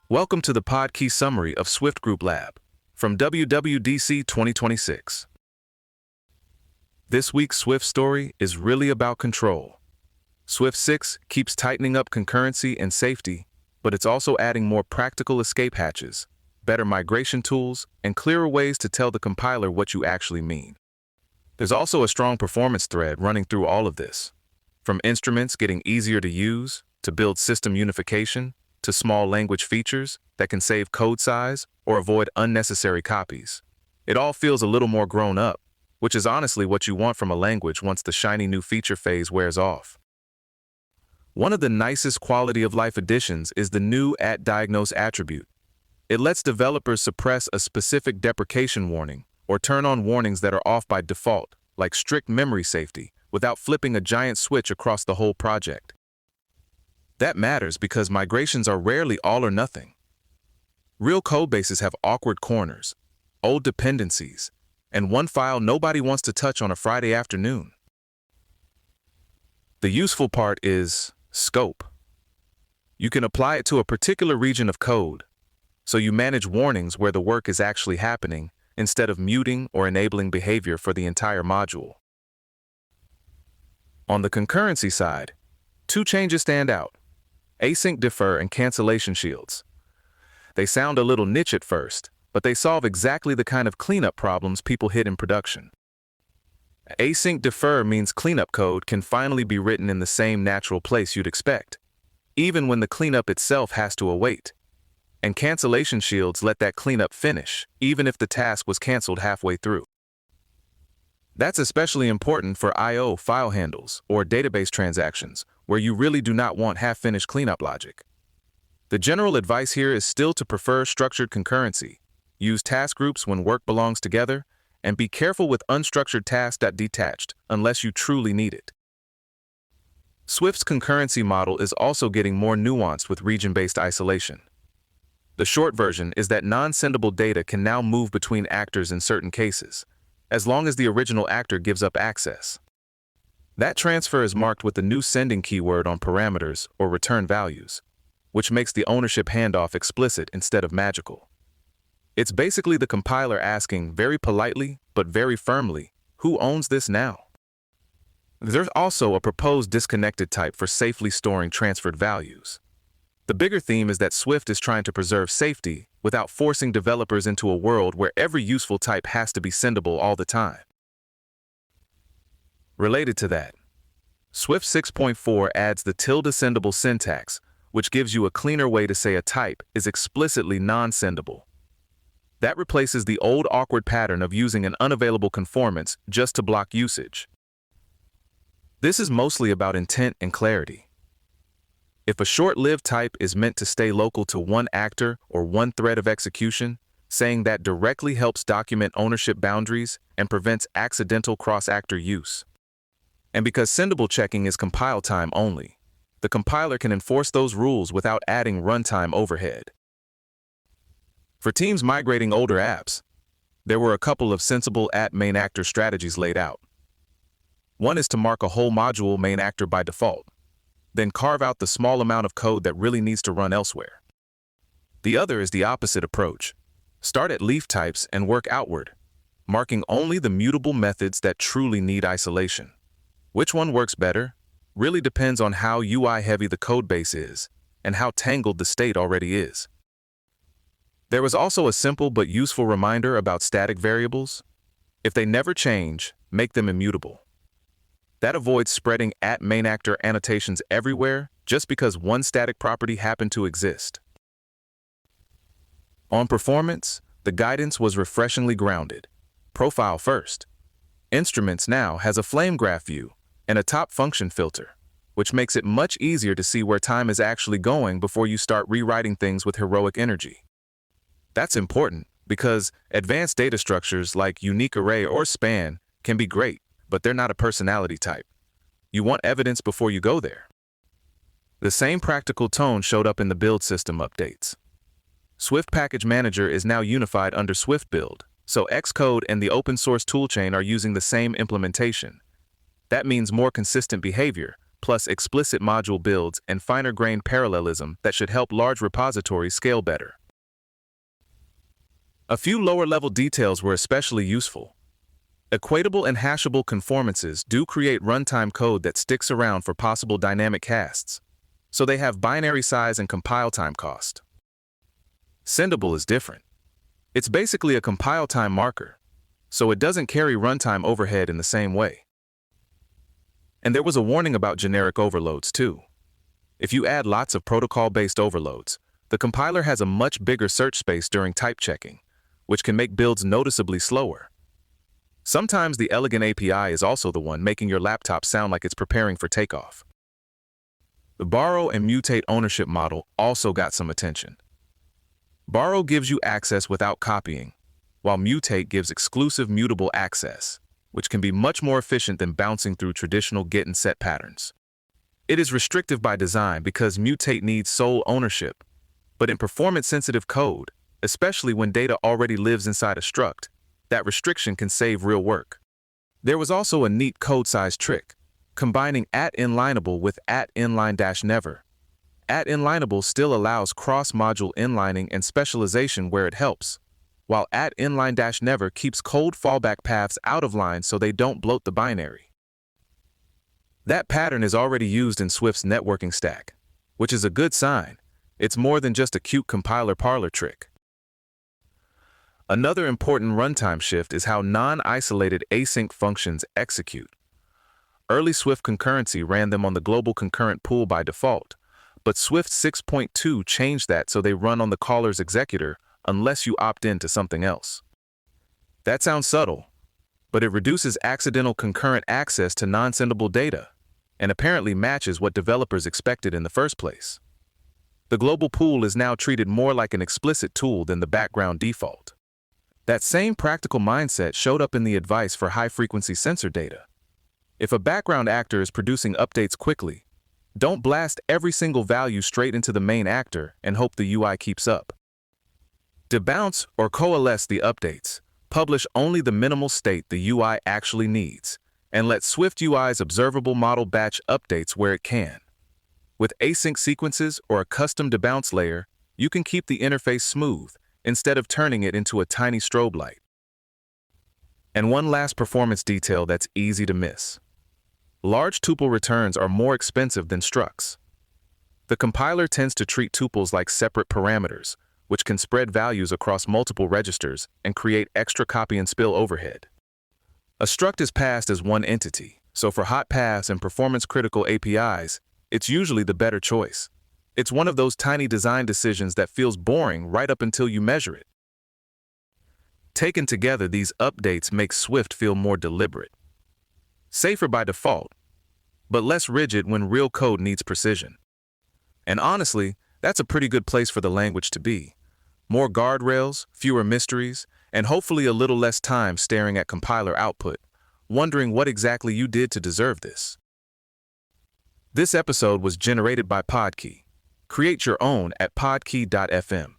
Welcome to the Pod-Key Summary of Swift Group Lab from WWDC 2026. This week's Swift story is really about control. Swift 6 keeps tightening up concurrency and safety, but it's also adding more practical escape hatches, better migration tools, and clearer ways to tell the compiler what you actually mean. There's also a strong performance thread running through all of this, from instruments getting easier to use, to build system unification, to small language features that can save code size or avoid unnecessary copies. It all feels a little more grown up, which is honestly what you want from a language once the shiny new feature phase wears off. One of the nicest quality of life additions is the new @diagnose attribute. It lets developers suppress a specific deprecation warning or turn on warnings that are off by default, like strict memory safety, without flipping a giant switch across the whole project. That matters because migrations are rarely all or nothing. Real codebases have awkward corners, old dependencies, and one file nobody wants to touch on a Friday afternoon. The useful part is scope. You can apply it to a particular region of code, so you manage warnings where the work is actually happening instead of muting or enabling behavior for the entire module. On the concurrency side, two changes stand out: async defer and cancellation shields. They sound a little niche at first, but they solve exactly the kind of cleanup problems people hit in production. Async defer means cleanup code can finally be written in the same natural place you'd expect, even when the cleanup itself has to await. And cancellation shields let that cleanup finish, even if the task was canceled halfway through. That's especially important for I/O file handles or database transactions, where you really do not want half-finished cleanup logic. The general advice here is still to prefer structured concurrency, use task groups when work belongs together, and be careful with unstructured tasks.detached unless you truly need it. Swift's concurrency model is also getting more nuanced with region-based isolation. The short version is that non-sendable data can now move between actors in certain cases, as long as the original actor gives up access. That transfer is marked with the new sending keyword on parameters or return values, which makes the ownership handoff explicit instead of magical. It's basically the compiler asking very politely but very firmly, who owns this now? There's also a proposed disconnected type for safely storing transferred values. The bigger theme is that Swift is trying to preserve safety without forcing developers into a world where every useful type has to be sendable all the time. Related to that, Swift 6.4 adds the tilde-sendable syntax, which gives you a cleaner way to say a type is explicitly non-sendable. That replaces the old awkward pattern of using an unavailable conformance just to block usage. This is mostly about intent and clarity. If a short-lived type is meant to stay local to one actor or one thread of execution, saying that directly helps document ownership boundaries and prevents accidental cross-actor use. And because sendable checking is compile time only, the compiler can enforce those rules without adding runtime overhead. For teams migrating older apps, there were a couple of sensible @main actor strategies laid out. One is to mark a whole module main actor by default, then carve out the small amount of code that really needs to run elsewhere. The other is the opposite approach. Start at leaf types and work outward, marking only the mutable methods that truly need isolation. Which one works better really depends on how UI-heavy the codebase is and how tangled the state already is. There was also a simple but useful reminder about static variables. If they never change, make them immutable. That avoids spreading @main actor annotations everywhere just because one static property happened to exist. On performance, the guidance was refreshingly grounded. Profile first. Instruments now has a flame graph view and a top function filter, which makes it much easier to see where time is actually going before you start rewriting things with heroic energy. That's important because advanced data structures like unique array or span can be great, but they're not a personality type. You want evidence before you go there. The same practical tone showed up in the build system updates. Swift Package Manager is now unified under Swift Build, so Xcode and the open source toolchain are using the same implementation. That means more consistent behavior, plus explicit module builds and finer-grained parallelism that should help large repositories scale better. A few lower-level details were especially useful. Equatable and hashable conformances do create runtime code that sticks around for possible dynamic casts, so they have binary size and compile time cost. Sendable is different. It's basically a compile time marker, so it doesn't carry runtime overhead in the same way. And there was a warning about generic overloads too. If you add lots of protocol-based overloads, the compiler has a much bigger search space during type checking, which can make builds noticeably slower. Sometimes the elegant API is also the one making your laptop sound like it's preparing for takeoff. The borrow and mutate ownership model also got some attention. Borrow gives you access without copying, while mutate gives exclusive mutable access, which can be much more efficient than bouncing through traditional get and set patterns. It is restrictive by design because mutate needs sole ownership, but in performance-sensitive code, especially when data already lives inside a struct, that restriction can save real work. There was also a neat code size trick, combining @inlineable with @inline-never. @inlineable still allows cross-module inlining and specialization where it helps, while @inline-never keeps cold fallback paths out of line so they don't bloat the binary. That pattern is already used in Swift's networking stack, which is a good sign. It's more than just a cute compiler parlor trick. Another important runtime shift is how non-isolated async functions execute. Early Swift concurrency ran them on the global concurrent pool by default, but Swift 6.2 changed that so they run on the caller's executor unless you opt in to something else. That sounds subtle, but it reduces accidental concurrent access to non-sendable data, and apparently matches what developers expected in the first place. The global pool is now treated more like an explicit tool than the background default. That same practical mindset showed up in the advice for high-frequency sensor data. If a background actor is producing updates quickly, don't blast every single value straight into the main actor and hope the UI keeps up. Debounce or coalesce the updates, publish only the minimal state the UI actually needs, and let Swift UI's observable model batch updates where it can. With async sequences or a custom debounce layer, you can keep the interface smooth instead of turning it into a tiny strobe light. And one last performance detail that's easy to miss. Large tuple returns are more expensive than structs. The compiler tends to treat tuples like separate parameters, which can spread values across multiple registers and create extra copy and spill overhead. A struct is passed as one entity, so for hot paths and performance-critical APIs, it's usually the better choice. It's one of those tiny design decisions that feels boring right up until you measure it. Taken together, these updates make Swift feel more deliberate. Safer by default, but less rigid when real code needs precision. And honestly, that's a pretty good place for the language to be. More guardrails, fewer mysteries, and hopefully a little less time staring at compiler output, wondering what exactly you did to deserve this. This episode was generated by Podkey. Create your own at podkey.fm.